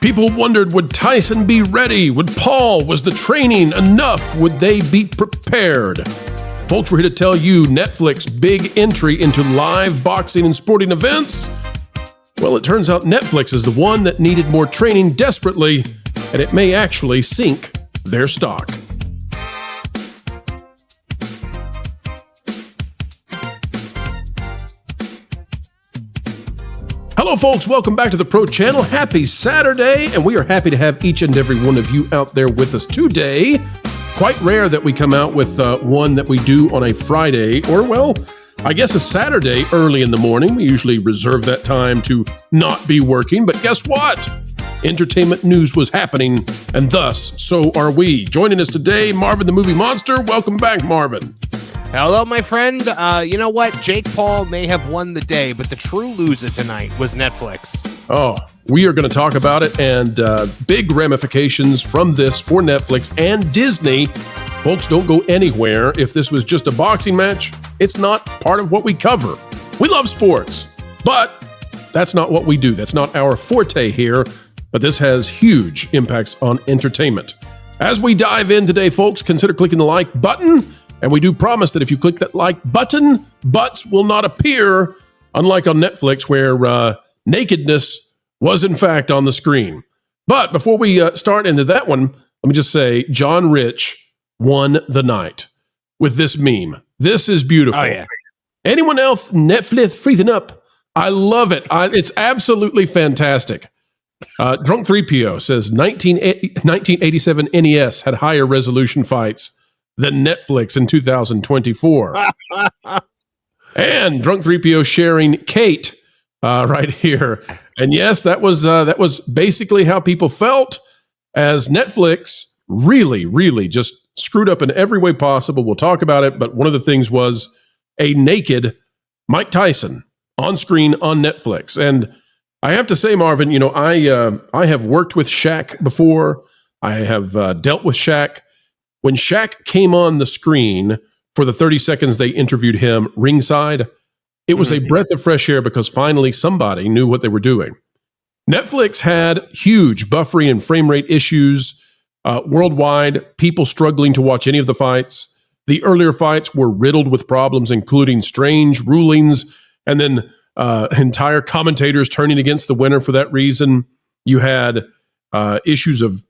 People wondered, would Tyson be ready? Would Paul? Was the training enough? Would they be prepared? Folks, we're here to tell you Netflix's big entry into live boxing and sporting events. Well, it turns out Netflix is the one that needed more training desperately, and it may actually sink their stock. Hello, folks. Welcome back to the Pro Channel. Happy Saturday, and we are happy to have each and every one of you out there with us today. Quite rare that we come out with one that we do on a Friday, or, well, I guess a Saturday early in the morning. We usually reserve that time to not be working, but guess what? Entertainment news was happening, and thus, so are we. Joining us today, Marvin the Movie Monster. Welcome back, Marvin. Hello, my friend. You know what? Jake Paul may have won the day, but the true loser tonight was Netflix. Oh, we are going to talk about it and big ramifications from this for Netflix and Disney. Folks, don't go anywhere. If this was just a boxing match, it's not part of what we cover. We love sports, but that's not what we do. That's not our forte here, but this has huge impacts on entertainment. As we dive in today, folks, consider clicking the like button. And we do promise that if you click that like button, butts will not appear, unlike on Netflix where nakedness was in fact on the screen. But before we start into that one, let me just say John Rich won the night with this meme. This is beautiful. Oh, yeah. Anyone else Netflix freezing up? I love it. It's absolutely fantastic. Drunk 3PO says 1987 NES had higher resolution fights than Netflix in 2024. And Drunk 3PO sharing Kate right here. And yes, that was basically how people felt as Netflix really just screwed up in every way possible. We'll talk about it, but one of the things was a naked Mike Tyson on screen on Netflix. And I have to say, Marvin, you know, I have worked with Shaq before. I have dealt with Shaq. When Shaq came on the screen for the 30 seconds they interviewed him ringside, it was a breath of fresh air because finally somebody knew what they were doing. Netflix had huge buffering and frame rate issues worldwide, people struggling to watch any of the fights. The earlier fights were riddled with problems, including strange rulings and then entire commentators turning against the winner for that reason. You had issues of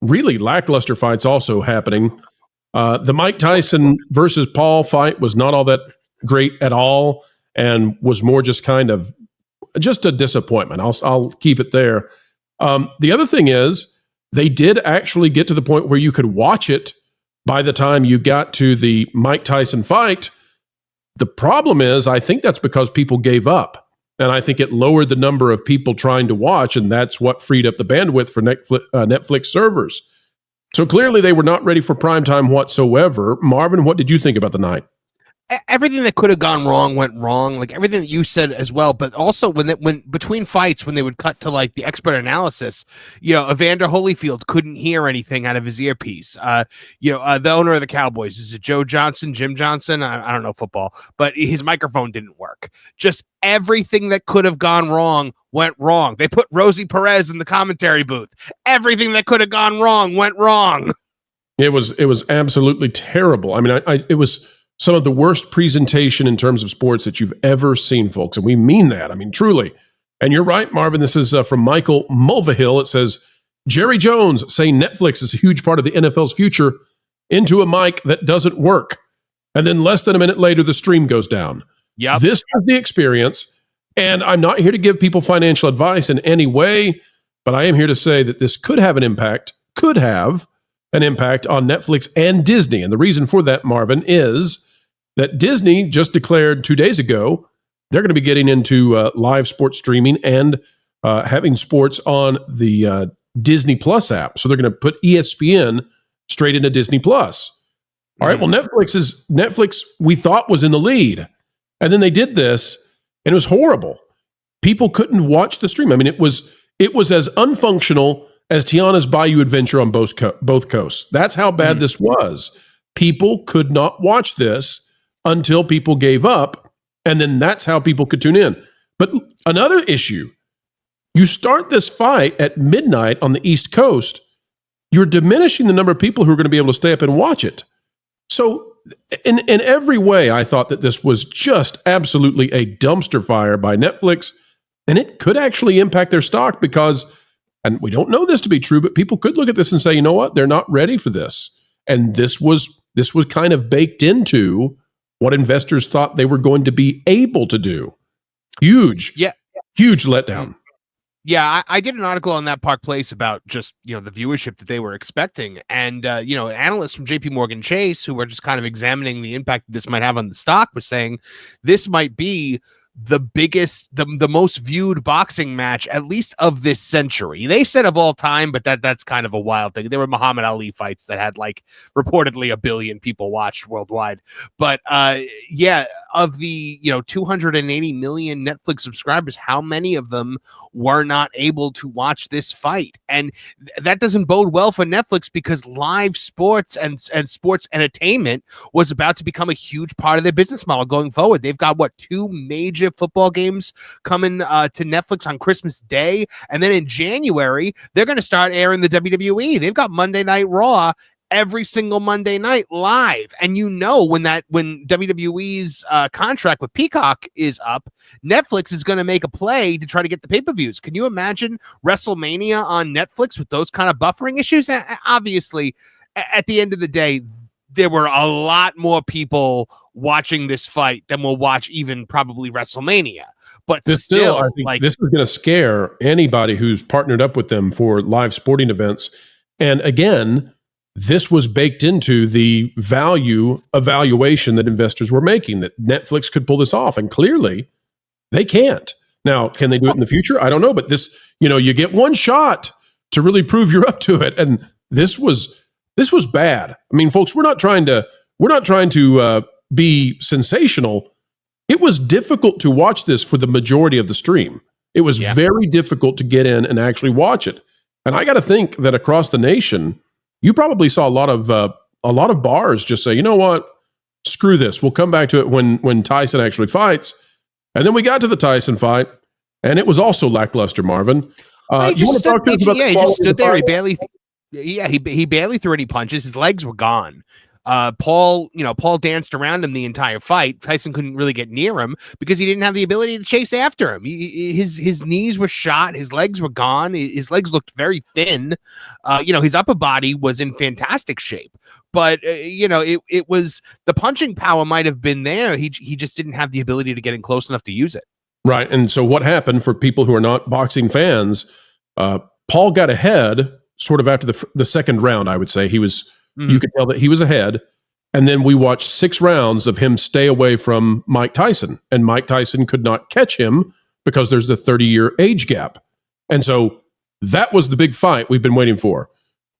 really lackluster fights also happening. The Mike Tyson versus Paul fight was not all that great at all and was more just kind of just a disappointment. I'll keep it there. The other thing is they did actually get to the point where you could watch it by the time you got to the Mike Tyson fight. The problem is I think that's because people gave up. And I think it lowered the number of people trying to watch, and that's what freed up the bandwidth for Netflix servers. So clearly they were not ready for primetime whatsoever. Marvin, what did you think about the night? Everything that could have gone wrong went wrong, like everything that you said as well. But also when between fights, when they would cut to like the expert analysis, you know, Evander Holyfield couldn't hear anything out of his earpiece. The owner of the Cowboys, is it Joe Johnson, Jim Johnson? I don't know football, but his microphone didn't work. Just everything that could have gone wrong went wrong. They put Rosie Perez in the commentary booth. Everything that could have gone wrong went wrong. It was absolutely terrible. I mean, it was some of the worst presentation in terms of sports that you've ever seen, folks. And we mean that. I mean, truly. And you're right, Marvin. This is from Michael Mulvihill. It says, Jerry Jones saying Netflix is a huge part of the NFL's future into a mic that doesn't work. And then less than a minute later, the stream goes down. Yep. This was the experience. And I'm not here to give people financial advice in any way, but I am here to say that this could have an impact on Netflix and Disney. And the reason for that, Marvin, is that Disney just declared 2 days ago they're going to be getting into live sports streaming and having sports on the Disney Plus app. So they're going to put ESPN straight into Disney Plus. All right, well, Netflix we thought was in the lead. And then they did this, and it was horrible. People couldn't watch the stream. I mean, it was as unfunctional as Tiana's Bayou Adventure on both coasts. That's how bad this was. People could not watch this until people gave up, and then that's how people could tune in. But another issue, You start this fight at midnight on the East Coast, you're diminishing the number of people who are going to be able to stay up and watch it. So in every way, I thought that this was just absolutely a dumpster fire by Netflix, and it could actually impact their stock because, and we don't know this to be true, but people could look at this and say, you know what, they're not ready for this. And this was kind of baked into what investors thought they were going to be able to do. Huge letdown. Yeah, I did an article on that Park Place about just, the viewership that they were expecting. And, analysts from JP Morgan Chase, who were just kind of examining the impact this might have on the stock, was saying this might be the biggest, the most viewed boxing match, at least of this century. They said of all time, but that's kind of a wild thing. There were Muhammad Ali fights that had reportedly 1 billion people watched worldwide. But of the 280 million Netflix subscribers, how many of them were not able to watch this fight? And that doesn't bode well for Netflix, because live sports and sports entertainment was about to become a huge part of their business model going forward. They've got 2 major football games coming to Netflix on Christmas Day, and then in January they're going to start airing the WWE. They've got Monday Night Raw every single Monday night live, and when WWE's contract with Peacock is up, Netflix is going to make a play to try to get the pay-per-views. Can you imagine WrestleMania on Netflix with those kind of buffering issues? And obviously, at the end of the day, there were a lot more people watching this fight than will watch even probably WrestleMania. But still, I think this is going to scare anybody who's partnered up with them for live sporting events. And again, this was baked into the value evaluation that investors were making, that Netflix could pull this off. And clearly they can't. Now, can they do it in the future? I don't know. But this, you get one shot to really prove you're up to it. And this was bad. I mean, folks, we're not trying to be sensational. It was difficult to watch this for the majority of the stream. It was very difficult to get in and actually watch it. And I got to think that across the nation, you probably saw a lot of bars just say, you know what, screw this. We'll come back to it when Tyson actually fights. And then we got to the Tyson fight, and it was also lackluster, Marvin. You want to talk to us about he just stood there. He barely threw any punches. His legs were gone. Paul danced around him the entire fight. Tyson couldn't really get near him because he didn't have the ability to chase after him. His knees were shot. His legs were gone. His legs looked very thin. His upper body was in fantastic shape. But, it was, the punching power might have been there. He just didn't have the ability to get in close enough to use it. Right. And so what happened, for people who are not boxing fans, Paul got ahead sort of after the second round, I would say. He was... You could tell that he was ahead. And then we watched 6 rounds of him stay away from Mike Tyson. And Mike Tyson could not catch him because there's a 30-year age gap. And so that was the big fight we've been waiting for.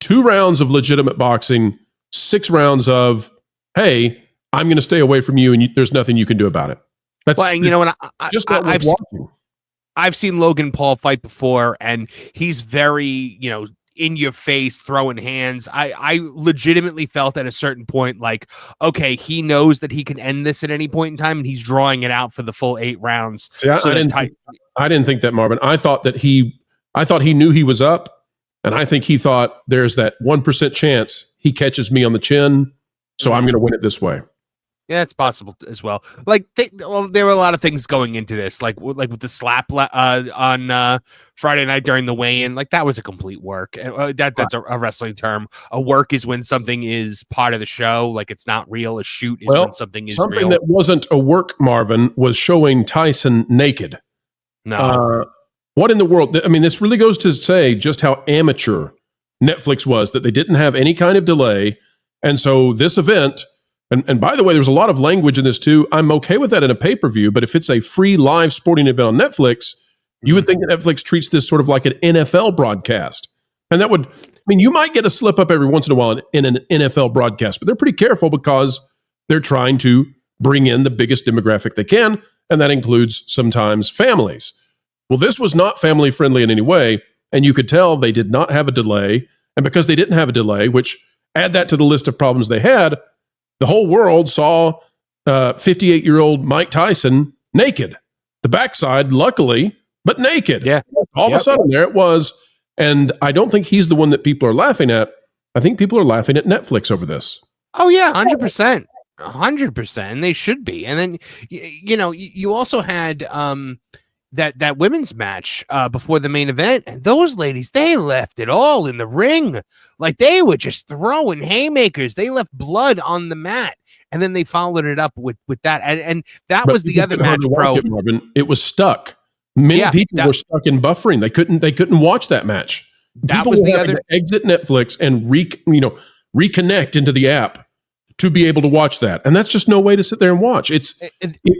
2 rounds of legitimate boxing, 6 rounds of, hey, I'm going to stay away from you, and there's nothing you can do about it. That's I've seen Logan Paul fight before, and he's very, in your face, throwing hands. I legitimately felt at a certain point okay, he knows that he can end this at any point in time, and he's drawing it out for the full 8 rounds. See, I didn't think that, Marvin. I thought he knew he was up, and I think he thought there's that 1% chance he catches me on the chin, so I'm going to win it this way. Yeah, it's possible as well. There were a lot of things going into this, like with the slap on Friday night during the weigh-in. That was a complete work. That's a wrestling term. A work is when something is part of the show, it's not real. A shoot is when something is something real. That wasn't a work, Marvin, was showing Tyson naked. No. What in the world? I mean, this really goes to say just how amateur Netflix was, that they didn't have any kind of delay. And so this event... And by the way, there's a lot of language in this too. I'm okay with that in a pay-per-view, but if it's a free live sporting event on Netflix, you would think that Netflix treats this sort of like an NFL broadcast. And that would, you might get a slip up every once in a while in an NFL broadcast, but they're pretty careful because they're trying to bring in the biggest demographic they can, and that includes sometimes families. Well, this was not family friendly in any way, and you could tell they did not have a delay. And because they didn't have a delay, which add that to the list of problems they had, the whole world saw 58-year-old Mike Tyson naked. The backside, luckily, but naked. Yeah. All of a sudden, there it was. And I don't think he's the one that people are laughing at. I think people are laughing at Netflix over this. Oh, yeah, 100%. 100%. And they should be. And then, you also had that women's match before the main event. And those ladies, they left it all in the ring. Like, they were just throwing haymakers. They left blood on the mat. And then they followed it up with that. And that was the other match, bro. It was stuck. Many people were stuck in buffering. They couldn't watch that match. People were having to exit Netflix and reconnect into the app to be able to watch that. And that's just no way to sit there and watch. It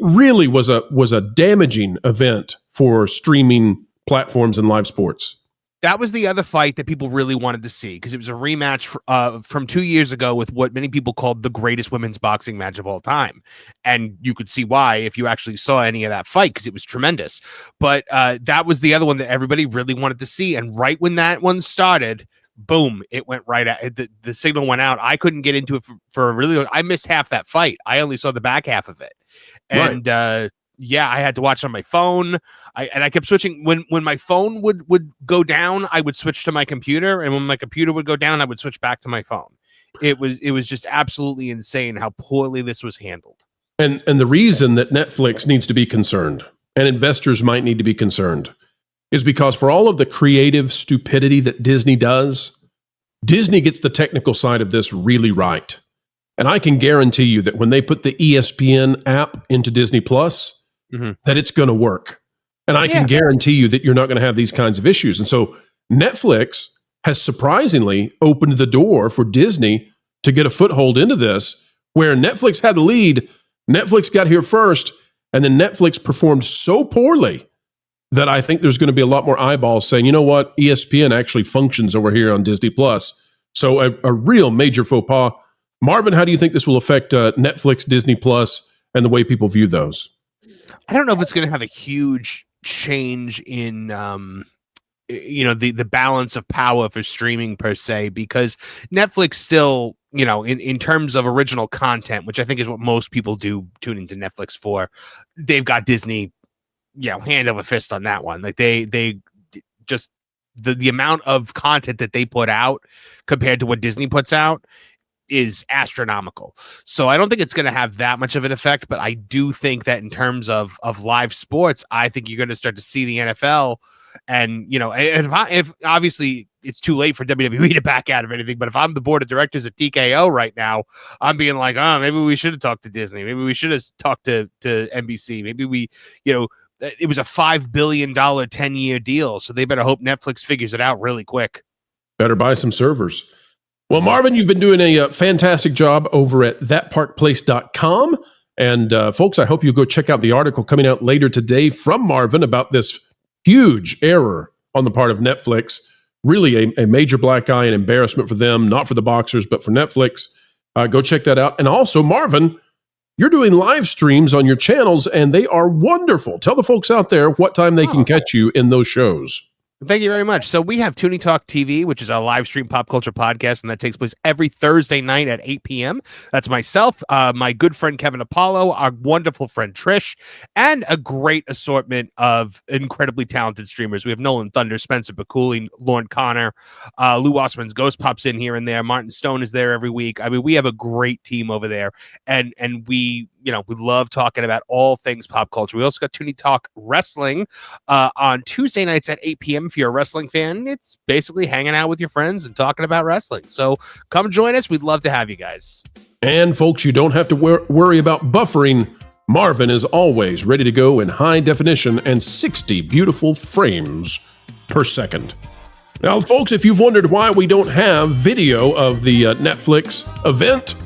really was a damaging event for streaming platforms and live sports. That was the other fight that people really wanted to see, because it was a rematch from 2 years ago with what many people called the greatest women's boxing match of all time. And you could see why if you actually saw any of that fight, because it was tremendous. But that was the other one that everybody really wanted to see. And right when that one started, boom, it went right out. The signal went out. I couldn't get into it for a really I missed half that fight. I only saw the back half of it. And I had to watch on my phone. I kept switching. When my phone would go down, I would switch to my computer, and when my computer would go down, I would switch back to my phone. It was just absolutely insane how poorly this was handled. And the reason that Netflix needs to be concerned, and investors might need to be concerned, is because for all of the creative stupidity that Disney does, Disney gets the technical side of this really right. And I can guarantee you that when they put the ESPN app into Disney Plus, that it's going to work. And I can guarantee you that you're not going to have these kinds of issues. And so Netflix has surprisingly opened the door for Disney to get a foothold into this, where Netflix had the lead. Netflix got here first, and then Netflix performed so poorly that I think there's going to be a lot more eyeballs saying, you know what, ESPN actually functions over here on Disney Plus. So a real major faux pas. Marvin, how do you think this will affect Netflix, Disney Plus, and the way people view those? I don't know if it's going to have a huge change in, the balance of power for streaming per se, because Netflix still, in terms of original content, which I think is what most people do tune into Netflix for, they've got Disney, hand over fist on that one. Like they just the amount of content that they put out compared to what Disney puts out is astronomical. So I don't think it's going to have that much of an effect, but I do think that in terms of live sports, I think you're going to start to see the NFL, and if obviously it's too late for WWE to back out of anything, but if I'm the board of directors at TKO right now, I'm being like, maybe we should have talked to Disney, maybe we should have talked to NBC, maybe we, it was a $5 billion 10-year deal, so they better hope Netflix figures it out really quick. Better buy some servers. Well, Marvin, you've been doing a fantastic job over at thatparkplace.com. And folks, I hope you go check out the article coming out later today from Marvin about this huge error on the part of Netflix. Really a major black eye and embarrassment for them, not for the boxers, but for Netflix. Go check that out. And also, Marvin, you're doing live streams on your channels, and they are wonderful. Tell the folks out there what time they can catch you in those shows. Thank you very much. So we have Toonie Talk TV, which is a live stream pop culture podcast, and that takes place every Thursday night at 8 p.m. That's myself, my good friend Kevin Apollo, our wonderful friend Trish, and a great assortment of incredibly talented streamers. We have Nolan Thunder, Spencer Bakuli, Lorne Connor, Lou Osman's Ghost pops in here and there. Martin Stone is there every week. I mean, we have a great team over there, and we love talking about all things pop culture. We also got Toonie Talk Wrestling on Tuesday nights at 8 p.m. If you're a wrestling fan, it's basically hanging out with your friends and talking about wrestling. So come join us. We'd love to have you guys. And folks, you don't have to worry about buffering. Marvin is always ready to go in high definition and 60 beautiful frames per second. Now, folks, if you've wondered why we don't have video of the Netflix event,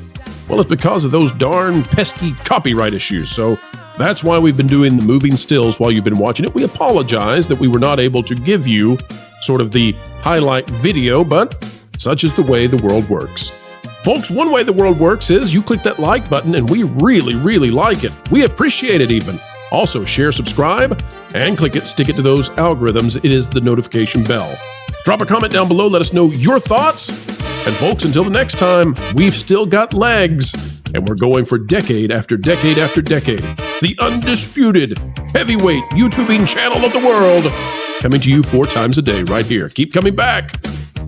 well, it's because of those darn pesky copyright issues. So that's why we've been doing the moving stills while you've been watching it. We apologize that we were not able to give you sort of the highlight video, but such is the way the world works. Folks, one way the world works is you click that like button, and we really, really like it. We appreciate it even. Also, share, subscribe, and click it, stick it to those algorithms. It is the notification bell. Drop a comment down below. Let us know your thoughts. And folks, until the next time, we've still got legs. And we're going for decade after decade after decade. The undisputed heavyweight YouTubing channel of the world. Coming to you 4 times a day right here. Keep coming back.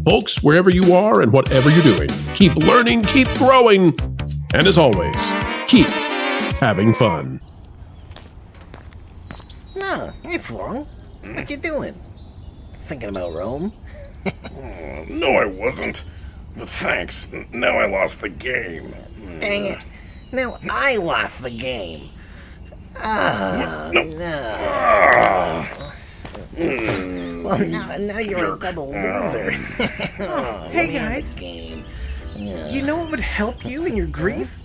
Folks, wherever you are and whatever you're doing, keep learning, keep growing, and as always, keep having fun. No, hey Flo, what you doing? Thinking about Rome? No, I wasn't. But thanks. Now I lost the game. Dang it. Now I lost the game. Oh, no. Well, now you're a double loser. Hey guys, you know what would help you in your grief?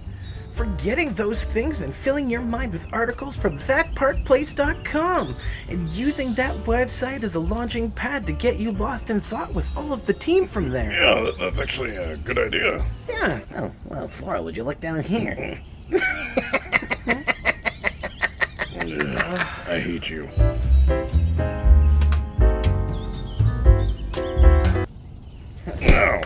Forgetting those things and filling your mind with articles from thatparkplace.com and using that website as a launching pad to get you lost in thought with all of the team from there. Yeah, that's actually a good idea. Yeah. Oh, well, Flora, would you look down here? I hate you. No.